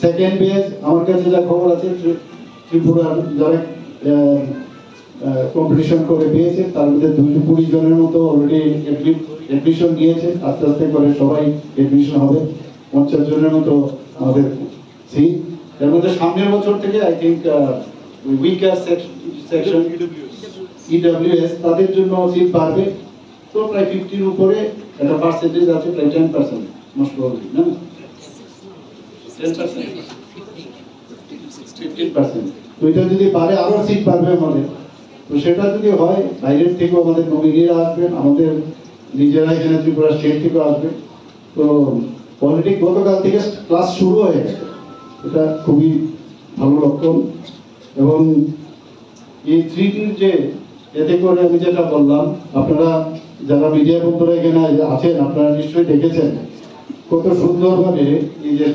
Second base আমার কাছে যা খবর আছে ত্রিপুরার যারা কম্পিটিশন করে পেয়েছে তার মধ্যে 220 জনের মতো অলরেডি এডমিশন নিয়েছে। আস্তে আস্তে করে সবাই এডমিশন হবে। 50 জনের মতো আমাদের সিট। এর মধ্যে সামনের বছর থেকে I think weaker section EWS তাদের জন্য সিট বাড়বে। তো প্রায় 50 এর উপরে একটা পার্সেন্টেজ আছে, প্রায় 10% মোস্ট প্রবাবলি, না 10%, 15%। তো এটা যদি পারে আরো সিট বাড়বে আমাদের। তো সেটা যদি হয় বাইরের থেকেও আমাদের নমিনিরা আসবেন, আমাদের নিজেরা এখানে ত্রিপুরা স্টেট থেকেও আসবে। তো অলরেডি গতকাল থেকে ক্লাস শুরু হয়ে গেছে, এটা খুবই ভালো লক্ষণ। এবং এই 3Dর যে এতে করে আমি যেটা বললাম, আপনারা যারা মিডিয়া বন্ধুরা এখানে আছেন আপনারা নিশ্চয়ই দেখেছেন কত সুন্দরভাবে এই যে